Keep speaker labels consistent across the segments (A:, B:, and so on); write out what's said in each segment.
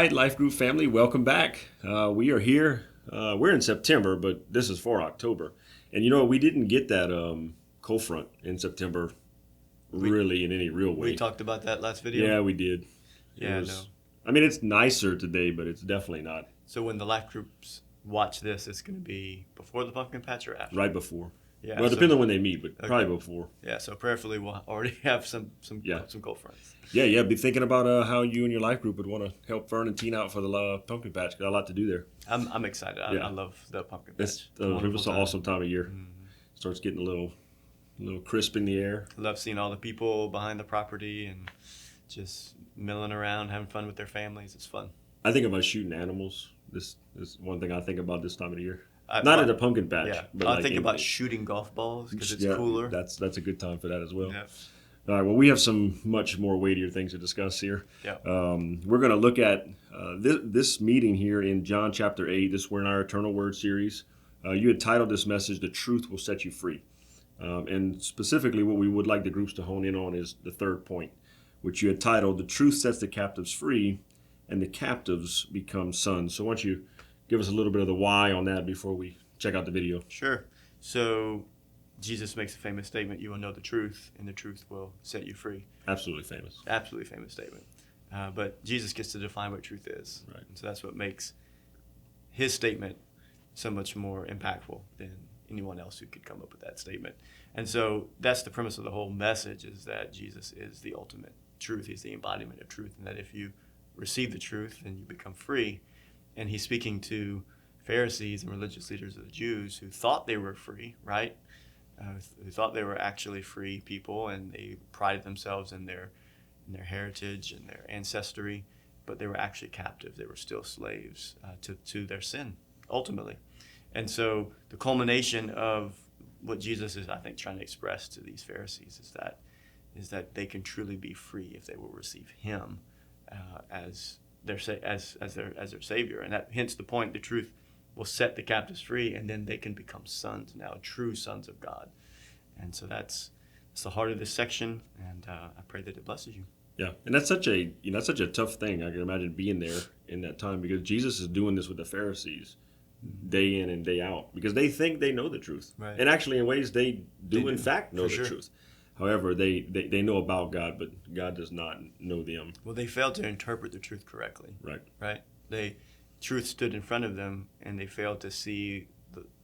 A: right, Life Group family, welcome back. We are here. We're in September, but this is for October. And you know, we didn't get that cold front in September really in any real way.
B: We talked about that last video.
A: Yeah, we did.
B: Yeah,
A: I mean, it's nicer today, but it's definitely not.
B: So when the Life Groups watch this, it's going to be before the pumpkin patch or after?
A: Right before.
B: Yeah.
A: Well, depending on when they meet, but probably before.
B: Yeah, so prayerfully we'll already have some cold fronts.
A: Yeah. Be thinking about how you and your life group would want to help Fern and Tina out for the pumpkin patch. Got a lot to do there.
B: I'm excited. I love the pumpkin patch.
A: It's an awesome time of year. Mm-hmm. Starts getting a little crisp in the air.
B: I love seeing all the people behind the property and just milling around, having fun with their families. It's fun.
A: I think about shooting animals. This is one thing I think about this time of the year. Not at a pumpkin patch.
B: Yeah,
A: but
B: I think about shooting golf balls because it's cooler.
A: That's a good time for that as well.
B: Yeah.
A: All right, well, we have some much more weightier things to discuss here.
B: Yeah.
A: We're going to look at this meeting here in John chapter 8. We're in our Eternal Word series. You had titled this message, "The Truth Will Set You Free." And specifically what we would like the groups to hone in on is the third point, which you had titled, "The Truth Sets the Captives Free, and the Captives Become Sons." So why don't you give us a little bit of the why on that before we check out the video.
B: Sure. So Jesus makes a famous statement, "You will know the truth, and the truth will set you free."
A: Absolutely famous.
B: Absolutely famous statement. But Jesus gets to define what truth is.
A: Right.
B: And so that's what makes his statement so much more impactful than anyone else who could come up with that statement. And so that's the premise of the whole message, is that Jesus is the ultimate truth. He's the embodiment of truth, and that if you receive the truth, then you become free. And he's speaking to Pharisees and religious leaders of the Jews who thought they were free, right? Who thought they were actually free people, and they prided themselves in their heritage and their ancestry, but they were actually captive. They were still slaves to their sin, ultimately. And so the culmination of what Jesus is, I think, trying to express to these Pharisees is that they can truly be free if they will receive him as their savior, and that hence the point. The truth will set the captives free, and then they can become sons now, true sons of God. And so that's the heart of this section, and I pray that it blesses you.
A: Yeah, and that's such a tough thing. I can imagine being there in that time, because Jesus is doing this with the Pharisees day in and day out, because they think they know the truth,
B: right.
A: And actually in ways they do in fact know the
B: sure.
A: truth. However, they know about God, but God does not know them.
B: Well, they failed to interpret the truth correctly.
A: Right.
B: Truth stood in front of them, and they failed to see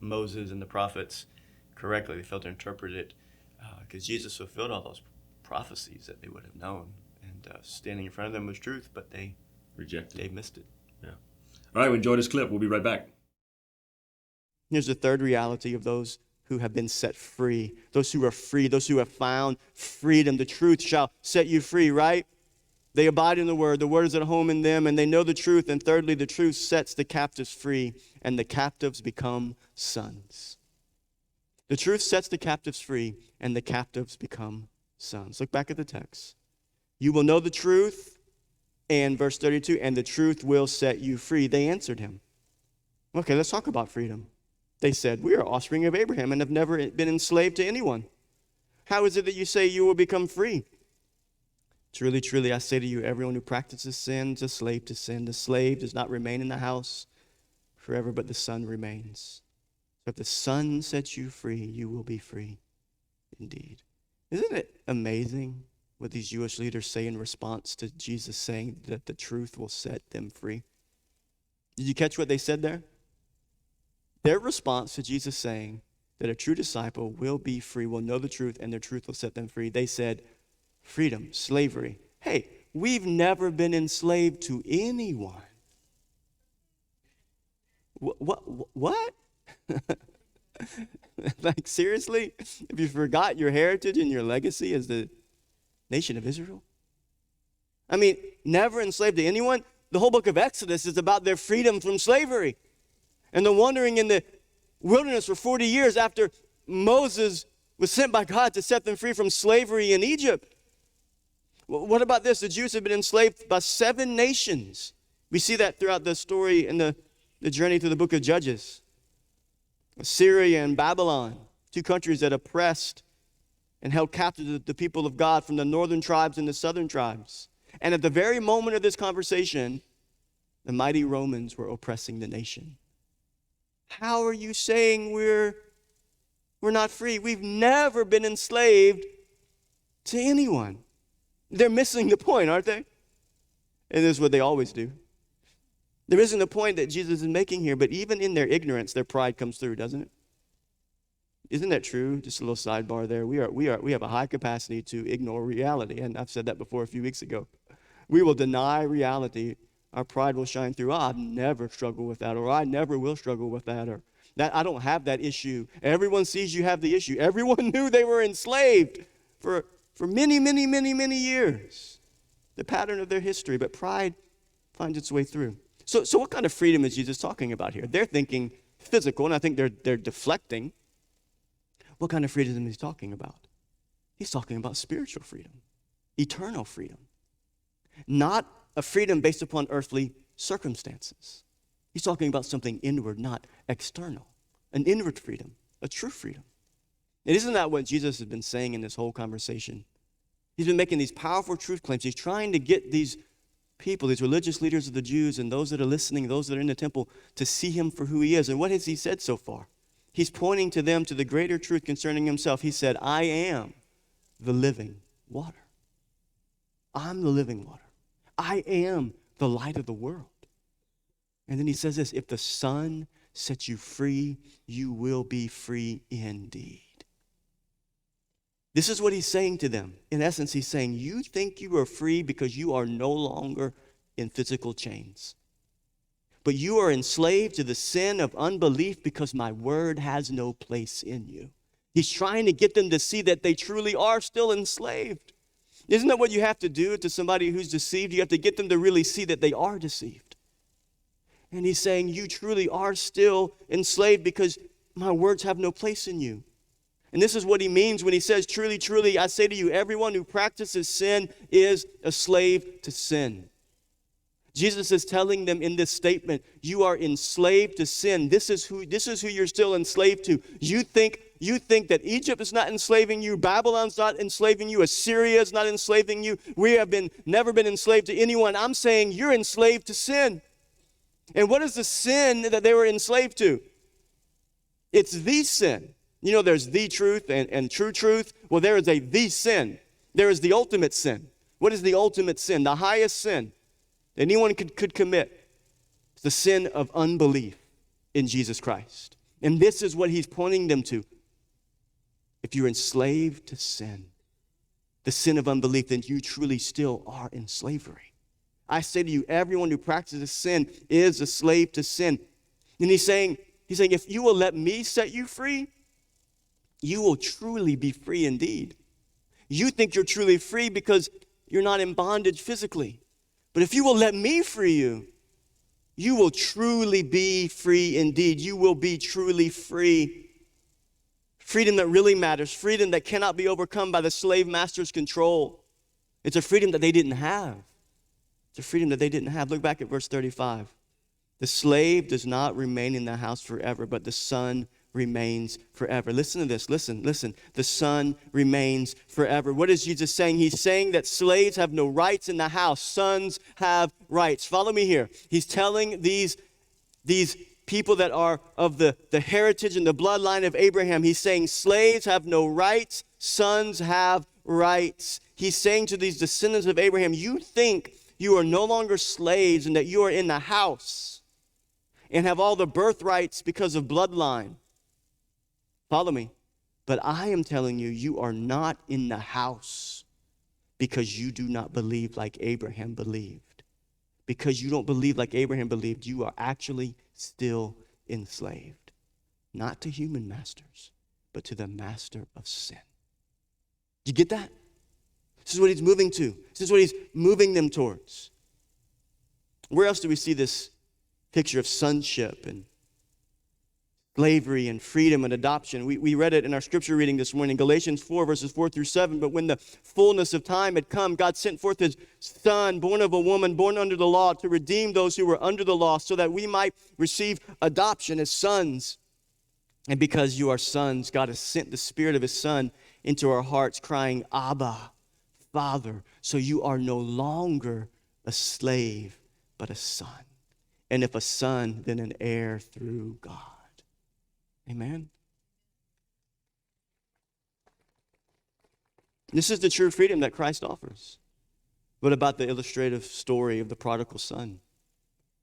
B: Moses and the prophets correctly. They failed to interpret it because Jesus fulfilled all those prophecies that they would have known. And standing in front of them was truth, but they
A: rejected.
B: They missed it.
A: Yeah. All right, well, enjoy this clip. We'll be right back.
C: Here's the third reality of those who have been set free, those who are free, those who have found freedom. The truth shall set you free, right? They abide in the word is at home in them, and they know the truth. And thirdly, the truth sets the captives free, and the captives become sons. The truth sets the captives free, and the captives become sons. Look back at the text. You will know the truth, and verse 32, and the truth will set you free. They answered him. Okay, let's talk about freedom. They said, we are offspring of Abraham and have never been enslaved to anyone. How is it that you say you will become free? Truly, truly, I say to you, everyone who practices sin is a slave to sin. The slave does not remain in the house forever, but the son remains. So if the son sets you free, you will be free indeed. Isn't it amazing what these Jewish leaders say in response to Jesus saying that the truth will set them free? Did you catch what they said there? Their response to Jesus saying that a true disciple will be free, will know the truth, and their truth will set them free, they said, freedom, slavery. Hey, we've never been enslaved to anyone. What? Like, seriously? Have you forgot your heritage and your legacy as the nation of Israel? I mean, never enslaved to anyone? The whole book of Exodus is about their freedom from slavery. And the wandering in the wilderness for 40 years after Moses was sent by God to set them free from slavery in Egypt. What about this? The Jews have been enslaved by 7 nations. We see that throughout the story in the journey through the book of Judges. Syria and Babylon, 2 countries that oppressed and held captive the people of God from the northern tribes and the southern tribes. And at the very moment of this conversation, The mighty Romans were oppressing the nation. How are you saying we're not free? We've never been enslaved to anyone. They're missing the point, aren't they? And this is what they always do. There isn't a point that Jesus is making here, but even in their ignorance, their pride comes through, doesn't it? Isn't that true? Just a little sidebar there. We have a high capacity to ignore reality, and I've said that before a few weeks ago. We will deny reality. Our pride will shine through. I've never struggled with that, or I never will struggle with that, or that I don't have that issue. Everyone sees you have the issue. Everyone knew they were enslaved for many, many, many, many years. The pattern of their history, but pride finds its way through. So what kind of freedom is Jesus talking about here? They're thinking physical, and I think they're deflecting. What kind of freedom is he talking about? He's talking about spiritual freedom, eternal freedom, not a freedom based upon earthly circumstances. He's talking about something inward, not external, an inward freedom, a true freedom. And isn't that what Jesus has been saying in this whole conversation? He's been making these powerful truth claims. He's trying to get these people, these religious leaders of the Jews and those that are listening, those that are in the temple, to see him for who he is. And what has he said so far? He's pointing to them to the greater truth concerning himself. He said, I am the living water. I'm the living water. I am the light of the world. And then he says this, if the Son sets you free, you will be free indeed. This is what he's saying to them. In essence, he's saying, you think you are free because you are no longer in physical chains. But you are enslaved to the sin of unbelief because my word has no place in you. He's trying to get them to see that they truly are still enslaved. Isn't that what you have to do to somebody who's deceived? You have to get them to really see that they are deceived. And he's saying, you truly are still enslaved because my words have no place in you. And this is what he means when he says, truly, truly, I say to you, everyone who practices sin is a slave to sin. Jesus is telling them in this statement, you are enslaved to sin. This is who you're still enslaved to. You think that Egypt is not enslaving you, Babylon's not enslaving you, Assyria is not enslaving you. We have never been enslaved to anyone. I'm saying you're enslaved to sin. And what is the sin that they were enslaved to? It's the sin. You know, there's the truth and true truth. Well, there is the sin. There is the ultimate sin. What is the ultimate sin? The highest sin that anyone could commit. It's the sin of unbelief in Jesus Christ. And this is what he's pointing them to. If you're enslaved to sin, the sin of unbelief, then you truly still are in slavery. I say to you, everyone who practices sin is a slave to sin. And he's saying, if you will let me set you free, you will truly be free indeed. You think you're truly free because you're not in bondage physically. But if you will let me free you, you will truly be free indeed. You will be truly free. Freedom that really matters. Freedom that cannot be overcome by the slave master's control. It's a freedom that they didn't have. It's a freedom that they didn't have. Look back at verse 35. The slave does not remain in the house forever, but the son remains forever. Listen to this. Listen. The son remains forever. What is Jesus saying? He's saying that slaves have no rights in the house. Sons have rights. Follow me here. He's telling these people that are of the heritage and the bloodline of Abraham, he's saying slaves have no rights. Sons have rights. He's saying to these descendants of Abraham, you think you are no longer slaves and that you are in the house and have all the birthrights because of bloodline. Follow me. But I am telling you, you are not in the house because you do not believe like Abraham believed. Because you don't believe like Abraham believed, you are actually still enslaved. Not to human masters, but to the master of sin. Do you get that? This is what he's moving to. This is what he's moving them towards. Where else do we see this picture of sonship and slavery and freedom and adoption? We read it in our scripture reading this morning, Galatians 4, verses 4 through 7. But when the fullness of time had come, God sent forth his son, born of a woman, born under the law, to redeem those who were under the law, so that we might receive adoption as sons. And because you are sons, God has sent the Spirit of his Son into our hearts, crying, Abba, Father. So you are no longer a slave, but a son. And if a son, then an heir through God. Amen? This is the true freedom that Christ offers. What about the illustrative story of the prodigal son?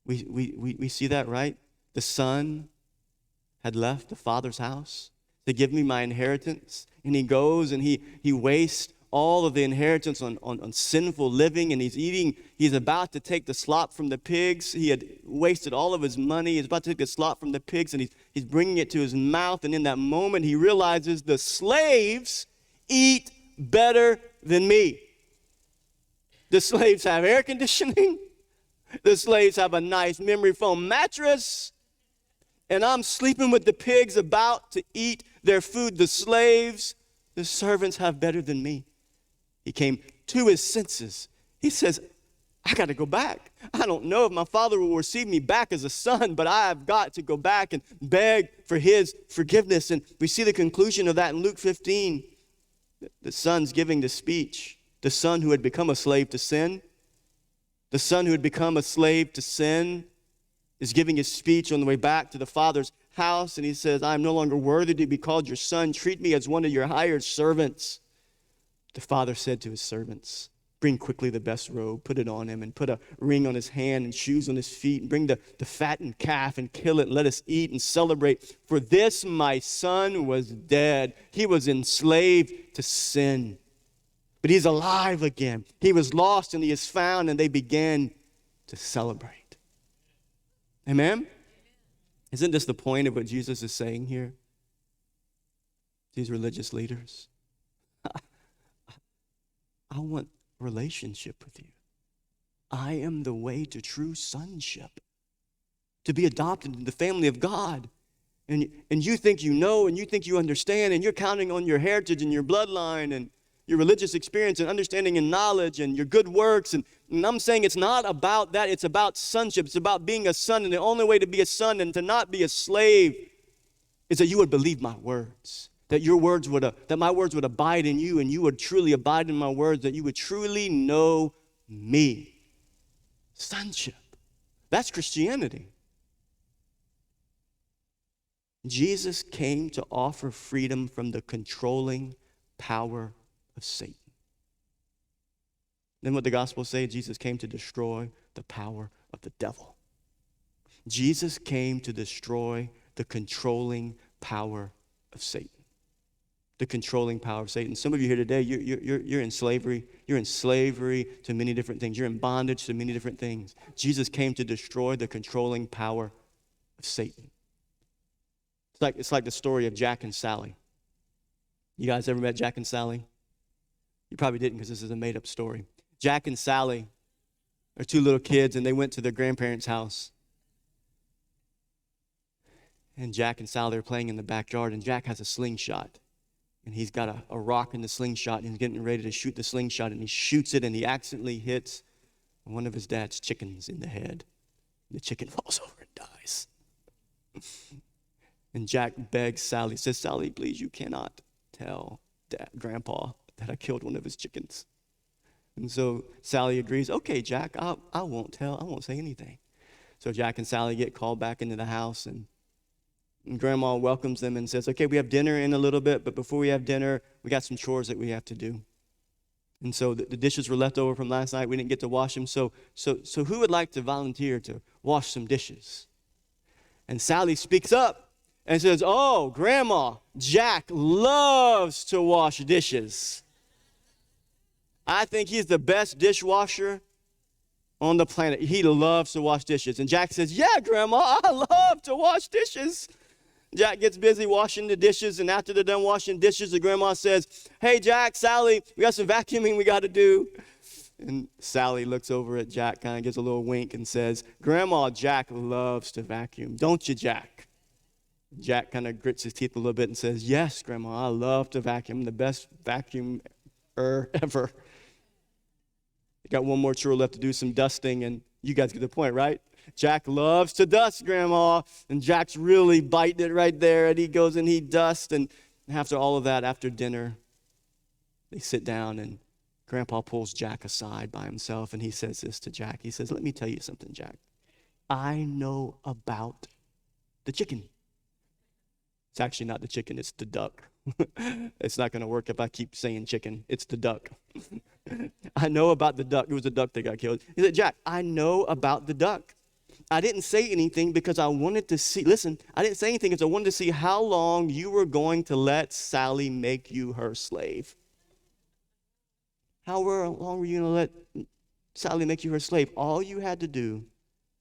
C: We see that, right? The son had left the father's house to give me my inheritance. And he goes and he wastes all of the inheritance on sinful living, and he's about to take the slop from the pigs. He had wasted all of his money. He's about to take the slop from the pigs, and he's bringing it to his mouth. And in that moment, he realizes the slaves eat better than me. The slaves have air conditioning. The slaves have a nice memory foam mattress. And I'm sleeping with the pigs about to eat their food. The slaves, the servants have better than me. He came to his senses. He says, I got to go back. I don't know if my father will receive me back as a son, but I have got to go back and beg for his forgiveness. And we see the conclusion of that in Luke 15. The son's giving the speech. The son who had become a slave to sin. The son who had become a slave to sin is giving his speech on the way back to the father's house. And he says, I am no longer worthy to be called your son. Treat me as one of your hired servants. The father said to his servants, bring quickly the best robe, put it on him, and put a ring on his hand and shoes on his feet, and bring the fattened calf and kill it, and let us eat and celebrate. For this my son was dead. He was enslaved to sin, but he's alive again. He was lost and he is found, and they began to celebrate. Amen? Isn't this the point of what Jesus is saying here? These religious leaders. I want relationship with you. I am the way to true sonship, to be adopted into the family of God. And you think you know, and you think you understand, and you're counting on your heritage and your bloodline and your religious experience and understanding and knowledge and your good works. And I'm saying it's not about that. It's about sonship. It's about being a son. And the only way to be a son and to not be a slave is that you would believe my words. That that my words would abide in you, and you would truly abide in my words, that you would truly know me. Sonship. That's Christianity. Jesus came to offer freedom from the controlling power of Satan. Then what the Gospels say, Jesus came to destroy the power of the devil. Jesus came to destroy the controlling power of Satan. The controlling power of Satan. Some of you here today, you're in slavery. You're in slavery to many different things. You're in bondage to many different things. Jesus came to destroy the controlling power of Satan. It's like the story of Jack and Sally. You guys ever met Jack and Sally? You probably didn't, because this is a made-up story. Jack and Sally are two little kids, and they went to their grandparents' house. And Jack and Sally are playing in the backyard, and Jack has a slingshot. And he's got a rock in the slingshot, and he's getting ready to shoot the slingshot, and he shoots it, and he accidentally hits one of his dad's chickens in the head. The chicken falls over and dies. And Jack begs Sally, says, Sally, please, you cannot tell Grandpa that I killed one of his chickens. And so Sally agrees, okay, Jack, I won't tell. I won't say anything. So Jack and Sally get called back into the house, and Grandma welcomes them and says, okay, we have dinner in a little bit, but before we have dinner, we got some chores that we have to do. And so the dishes were left over from last night. We didn't get to wash them. So who would like to volunteer to wash some dishes? And Sally speaks up and says, oh, Grandma, Jack loves to wash dishes. I think he's the best dishwasher on the planet. He loves to wash dishes. And Jack says, yeah, Grandma, I love to wash dishes. Jack gets busy washing the dishes, and after they're done washing dishes, the grandma says, hey, Jack, Sally, we got some vacuuming we got to do. And Sally looks over at Jack, kind of gives a little wink and says, Grandma, Jack loves to vacuum. Don't you, Jack? Jack kind of grits his teeth a little bit and says, yes, Grandma, I love to vacuum. I'm the best vacuumer ever. Got one more chore left to do, some dusting, and you guys get the point, right? Jack loves to dust, Grandma, and Jack's really biting it right there, and he goes and he dusts, and after all of that, after dinner, they sit down, and Grandpa pulls Jack aside by himself, and he says this to Jack. He says, let me tell you something, Jack. I know about the chicken. It's actually not the chicken, it's the duck. It's not going to work if I keep saying chicken. It's the duck. I know about the duck. It was a duck that got killed. He said, Jack, I know about the duck. I didn't say anything because I wanted to see, listen, I didn't say anything because I wanted to see how long you were going to let Sally make you her slave. How long were you going to let Sally make you her slave? All you had to do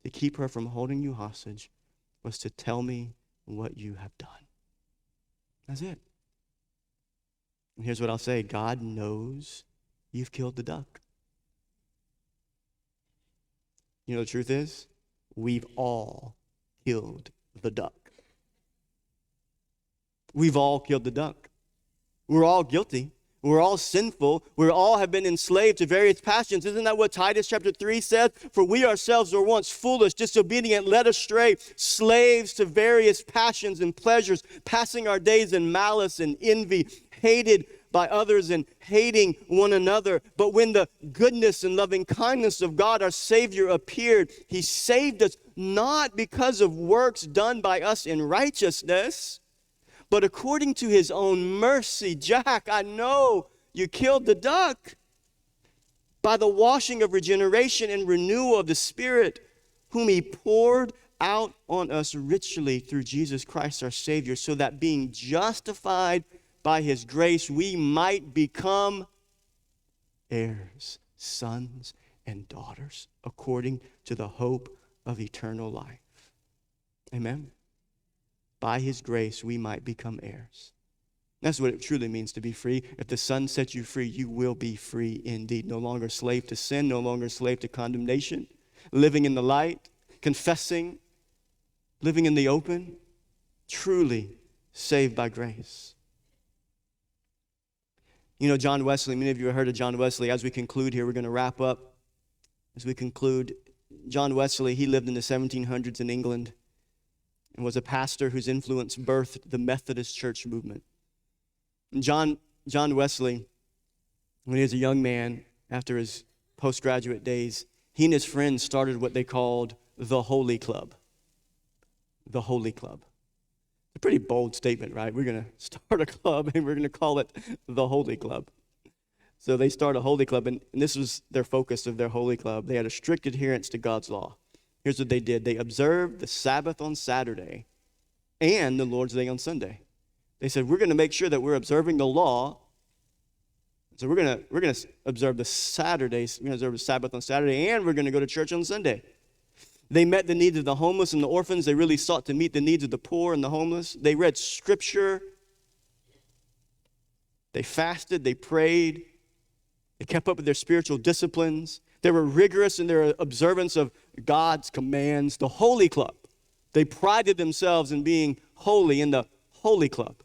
C: to keep her from holding you hostage was to tell me what you have done. That's it. And here's what I'll say. God knows you've killed the duck. You know the truth is? We've all killed the duck. We've all killed the duck. We're all guilty. We're all sinful. We all have been enslaved to various passions. Isn't that what Titus chapter 3 says? For we ourselves were once foolish, disobedient, led astray, slaves to various passions and pleasures, passing our days in malice and envy, hated by others and hating one another. But when the goodness and loving kindness of God, our Savior, appeared, he saved us not because of works done by us in righteousness, but according to his own mercy. Jack, I know you killed the duck. By the washing of regeneration and renewal of the Spirit, whom he poured out on us richly through Jesus Christ our Savior, so that being justified by his grace, we might become heirs, sons and daughters, according to the hope of eternal life. Amen. By his grace, we might become heirs. That's what it truly means to be free. If the Son sets you free, you will be free indeed. No longer slave to sin, no longer slave to condemnation, living in the light, confessing, living in the open, truly saved by grace. You know, John Wesley, many of you have heard of John Wesley. As we conclude here, we're going to wrap up. As we conclude, John Wesley, he lived in the 1700s in England and was a pastor whose influence birthed the Methodist Church movement. And John Wesley, when he was a young man, after his postgraduate days, he and his friends started what they called the Holy Club. The Holy Club. A pretty bold statement, right? We're going to start a club and we're going to call it the Holy Club. So they start a Holy Club, and this was their focus of their Holy Club. They had a strict adherence to God's law. Here's what they did. They observed the Sabbath on Saturday and the Lord's Day on Sunday. They said, we're going to make sure that we're observing the law. So we're going to observe the Saturdays. We're going to observe the Sabbath on Saturday, and we're going to go to church on Sunday. They met the needs of the homeless and the orphans. They really sought to meet the needs of the poor and the homeless. They read Scripture. They fasted. They prayed. They kept up with their spiritual disciplines. They were rigorous in their observance of God's commands. The Holy Club. They prided themselves in being holy in the Holy Club.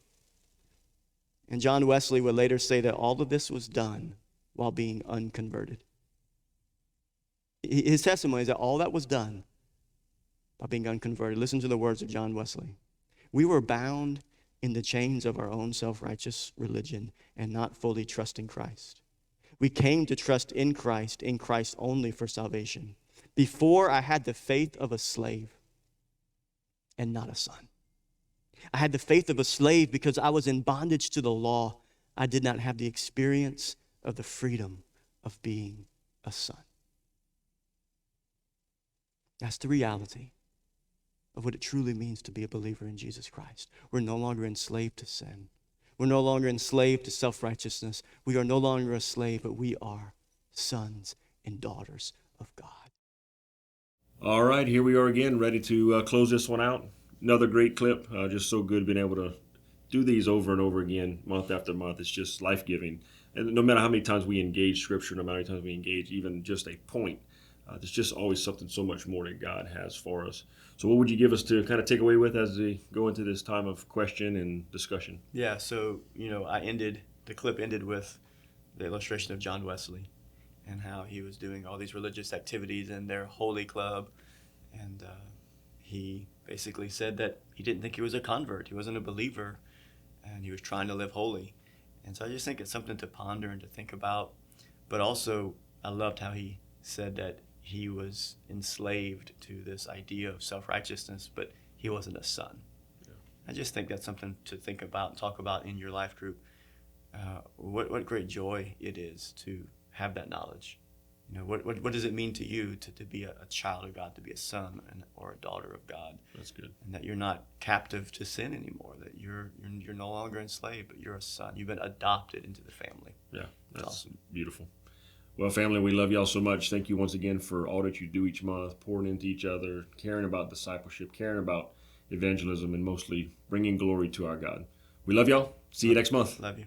C: And John Wesley would later say that all of this was done while being unconverted. His testimony is that all that was done by being unconverted. Listen to the words of John Wesley. We were bound in the chains of our own self-righteous religion and not fully trusting Christ. We came to trust in Christ only for salvation. Before, I had the faith of a slave and not a son. I had the faith of a slave because I was in bondage to the law. I did not have the experience of the freedom of being a son. That's the reality of what it truly means to be a believer in Jesus Christ. We're no longer enslaved to sin. We're no longer enslaved to self-righteousness. We are no longer a slave, but we are sons and daughters of God.
A: All right, here we are again, ready to close this one out. Another great clip. Just so good being able to do these over and over again, month after month. It's just life-giving. And no matter how many times we engage Scripture, no matter how many times we engage even just a point, there's just always something so much more that God has for us. So what would you give us to kind of take away with as we go into this time of question and discussion?
B: Yeah, so, the clip ended with the illustration of John Wesley and how he was doing all these religious activities in their Holy Club. And he basically said that he didn't think he was a convert. He wasn't a believer, and he was trying to live holy. And so I just think it's something to ponder and to think about. But also, I loved how he said that he was enslaved to this idea of self-righteousness, but he wasn't a son.
A: Yeah.
B: I just think that's something to think about and talk about in your life group. What great joy it is to have that knowledge. You know, what does it mean to you to be a child of God, to be a son or a daughter of God?
A: That's good.
B: And that you're not captive to sin anymore, that you're no longer enslaved, but you're a son. You've been adopted into the family.
A: Yeah, that's
B: awesome.
A: Beautiful. Well, family, we love y'all so much. Thank you once again for all that you do each month, pouring into each other, caring about discipleship, caring about evangelism, and mostly bringing glory to our God. We love y'all. See you next month.
B: Love you.